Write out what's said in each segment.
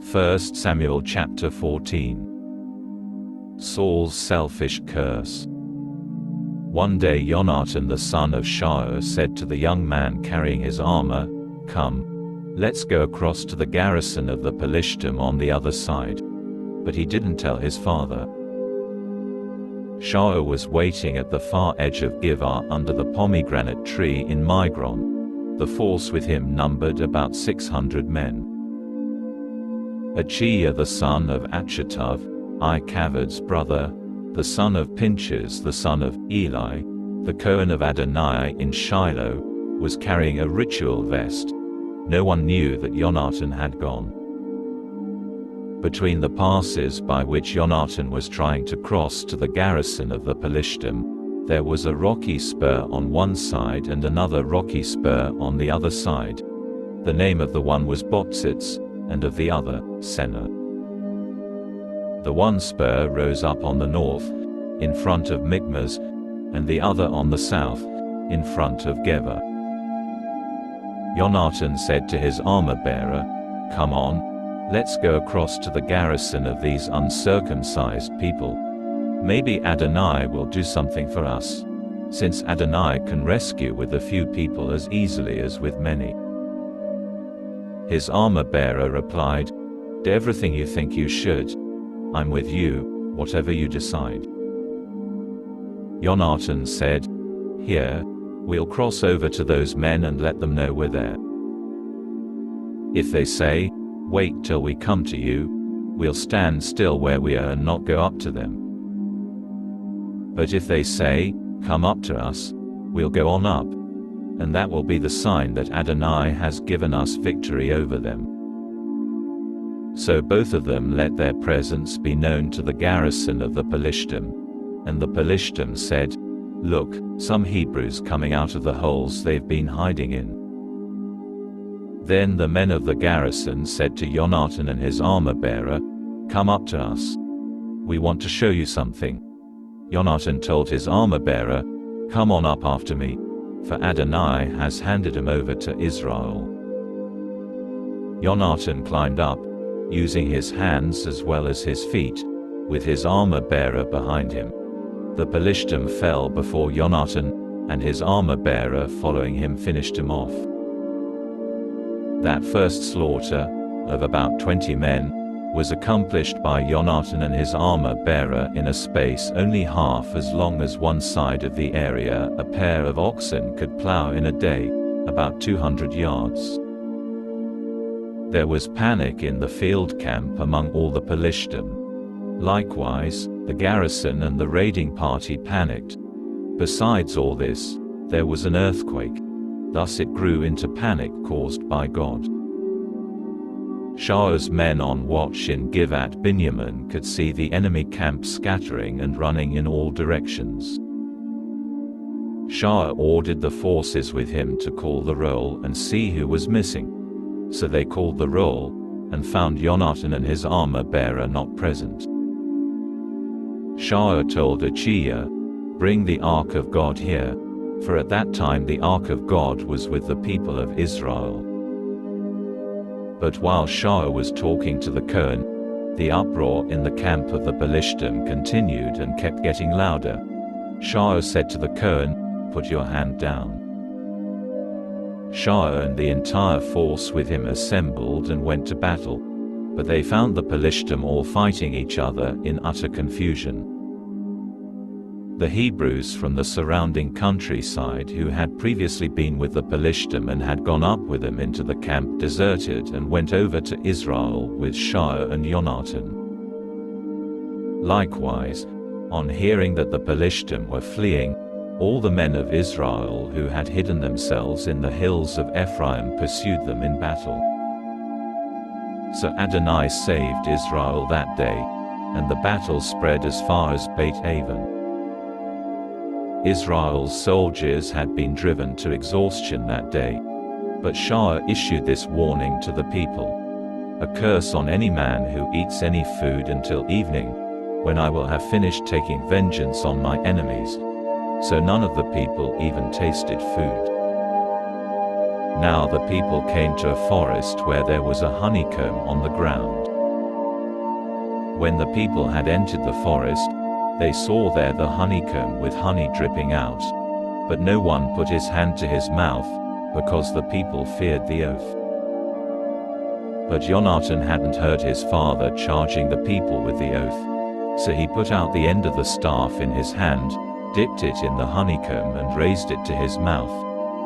1 Samuel chapter 14. Saul's selfish curse. One day Jonathan the son of Shua said to the young man carrying his armor, "Come, let's go across to the garrison of the Philistines on the other side." But he didn't tell his father. Shua was waiting at the far edge of Gibeah under the pomegranate tree in Migron. The force with him numbered about 600 men. Yeshua the son of Achitub, Ichavad's brother, the son of Pinchas the son of Eli, the Cohen of Adonai in Shiloh, was carrying a ritual vest. No one knew that Jonathan had gone. Between the passes by which Jonathan was trying to cross to the garrison of the Philistines, there was a rocky spur on one side and another rocky spur on the other side. The name of the one was Botzitz, and of the other, Seneh. The one spur rose up on the north, in front of Michmas, and the other on the south, in front of Geba. Jonathan said to his armor-bearer, "Come on, let's go across to the garrison of these uncircumcised people. Maybe Adonai will do something for us, since Adonai can rescue with a few people as easily as with many." His armor-bearer replied, "Do everything you think you should. I'm with you, whatever you decide." Jonathan said, "Here, we'll cross over to those men and let them know we're there. If they say, 'Wait till we come to you,' we'll stand still where we are and not go up to them. But if they say, 'Come up to us,' we'll go on up, and that will be the sign that Adonai has given us victory over them." So both of them let their presence be known to the garrison of the Philistines. And the Philistines said, "Look, some Hebrews coming out of the holes they've been hiding in." Then the men of the garrison said to Jonathan and his armor-bearer, "Come up to us. We want to show you something." Jonathan told his armor-bearer, "Come on up after me, for Adonai has handed him over to Israel." Jonathan climbed up, using his hands as well as his feet, with his armor-bearer behind him. The Philistine fell before Jonathan, and his armor-bearer following him finished him off. That first slaughter, of about 20 men, was accomplished by Jonathan and his armor-bearer in a space only half as long as one side of the area a pair of oxen could plow in a day, about 200 yards. There was panic in the field camp among all the Philistines. Likewise, the garrison and the raiding party panicked. Besides all this, there was an earthquake. Thus it grew into panic caused by God. Shua's men on watch in Givat Binyamin could see the enemy camp scattering and running in all directions. Shua ordered the forces with him to call the roll and see who was missing. So they called the roll, and found Jonathan and his armor-bearer not present. Shua told Yeshua, "Bring the ark of God here," for at that time the ark of God was with the people of Israel. But while Shua was talking to the Cohen, the uproar in the camp of the Philistines continued and kept getting louder. Shua said to the Cohen, "Put your hand down." Shua and the entire force with him assembled and went to battle, but they found the Philistines all fighting each other in utter confusion. The Hebrews from the surrounding countryside who had previously been with the Philistines and had gone up with them into the camp deserted and went over to Israel with Shua and Jonathan. Likewise, on hearing that the Philistines were fleeing, all the men of Israel who had hidden themselves in the hills of Ephraim pursued them in battle. So Adonai saved Israel that day, and the battle spread as far as Beth-aven. Israel's soldiers had been driven to exhaustion that day, but Shua issued this warning to the people: "A curse on any man who eats any food until evening, when I will have finished taking vengeance on my enemies." So none of the people even tasted food. Now the people came to a forest where there was a honeycomb on the ground. When the people had entered the forest, they saw there the honeycomb with honey dripping out. But no one put his hand to his mouth, because the people feared the oath. But Jonathan hadn't heard his father charging the people with the oath. So he put out the end of the staff in his hand, dipped it in the honeycomb and raised it to his mouth,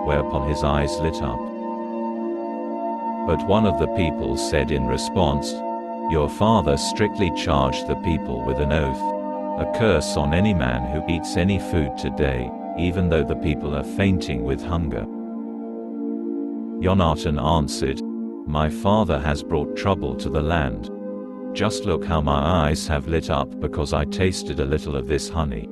whereupon his eyes lit up. But one of the people said in response, "Your father strictly charged the people with an oath, a curse on any man who eats any food today, even though the people are fainting with hunger." Jonathan answered, "My father has brought trouble to the land. Just look how my eyes have lit up because I tasted a little of this honey.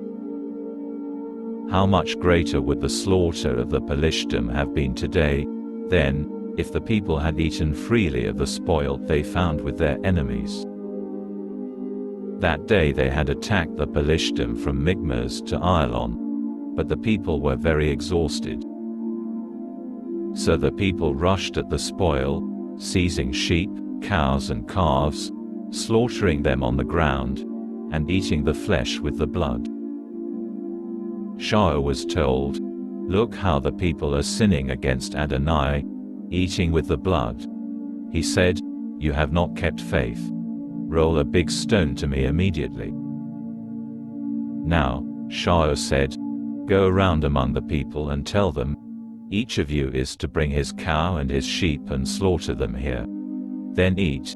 How much greater would the slaughter of the Philistines have been today, then, if the people had eaten freely of the spoil they found with their enemies." That day they had attacked the Philistines from Michmas to Ajalon, but the people were very exhausted. So the people rushed at the spoil, seizing sheep, cows and calves, slaughtering them on the ground, and eating the flesh with the blood. Yeshua was told, "Look how the people are sinning against Adonai, eating with the blood." He said, "You have not kept faith. Roll a big stone to me immediately." Now, Yeshua said, "Go around among the people and tell them, each of you is to bring his cow and his sheep and slaughter them here. Then eat.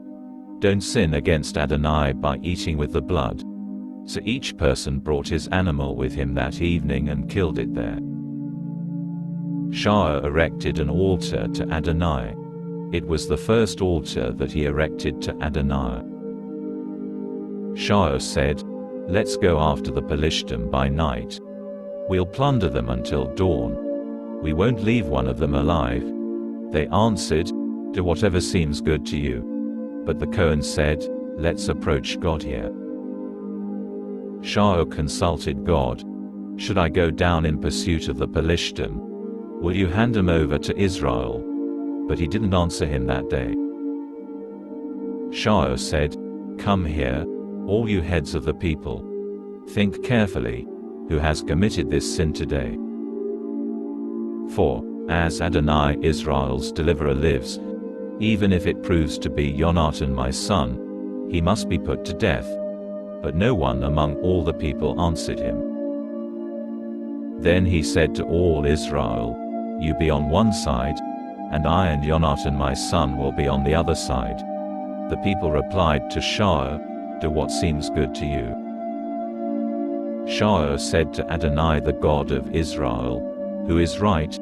Don't sin against Adonai by eating with the blood." So each person brought his animal with him that evening and killed it there. Yeshua erected an altar to Adonai. It was the first altar that he erected to Adonai. Yeshua said, "Let's go after the Philistines by night. We'll plunder them until dawn. We won't leave one of them alive." They answered, "Do whatever seems good to you." But the Cohen said, "Let's approach God here." Yeshua consulted God. "Should I go down in pursuit of the Philistines? Will you hand them over to Israel?" But he didn't answer him that day. Yeshua said, "Come here, all you heads of the people. Think carefully, who has committed this sin today? For, as Adonai Israel's deliverer lives, even if it proves to be Jonathan my son, he must be put to death." But no one among all the people answered him. Then he said to all Israel, "You be on one side, and I and Jonathan my son will be on the other side." The people replied to Yeshua, "Do what seems good to you." Yeshua said to Adonai the God of Israel, "Who is right?"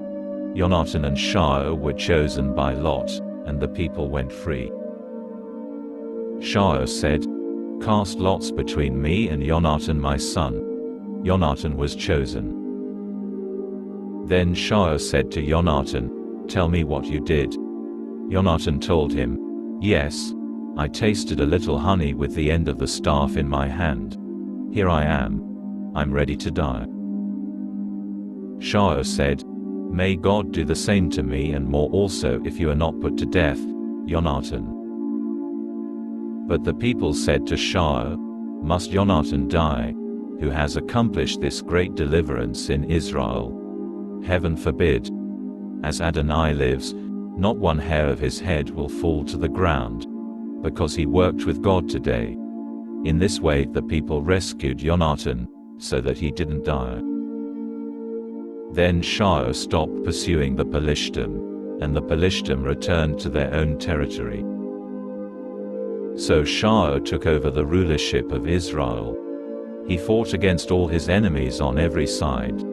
Jonathan and Yeshua were chosen by lot, and the people went free. Yeshua said, "Cast lots between me and Jonathan my son." Jonathan was chosen. Then Yeshua said to Jonathan, "Tell me what you did." Jonathan told him, "Yes, I tasted a little honey with the end of the staff in my hand. Here I am. I'm ready to die." Yeshua said, "May God do the same to me and more also if you are not put to death, Jonathan." But the people said to Yeshua, "Must Jonathan die, who has accomplished this great deliverance in Israel? Heaven forbid. As Adonai lives, not one hair of his head will fall to the ground, because he worked with God today." In this way the people rescued Jonathan, so that he didn't die. Then Yeshua stopped pursuing the Philistines, and the Philistines returned to their own territory. So Yeshua took over the rulership of Israel. He fought against all his enemies on every side.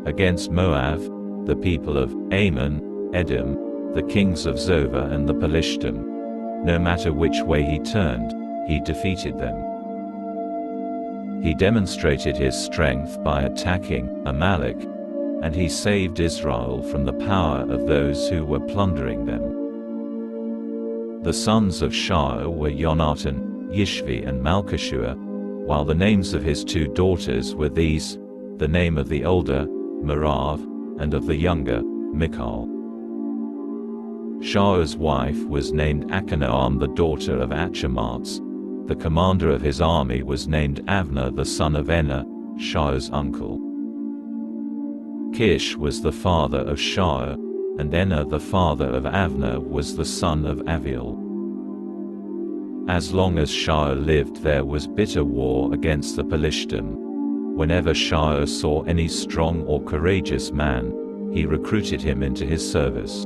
Against Moab, the people of Ammon, Edom, the kings of Zoba and the Philistines. No matter which way he turned, he defeated them. He demonstrated his strength by attacking Amalek, and he saved Israel from the power of those who were plundering them. The sons of Yeshua were Jonathan, Yishvi and Malki-Shua, while the names of his two daughters were these: the name of the older, Merav, and of the younger, Michal. Yeshua's wife was named Achinoam, the daughter of Achimaatz. The commander of his army was named Avner the son of Enna, Shua's uncle. Kish was the father of Shua, and Enna the father of Avner was the son of Aviel. As long as Shua lived, there was bitter war against the Philistines. Whenever Shua saw any strong or courageous man, he recruited him into his service.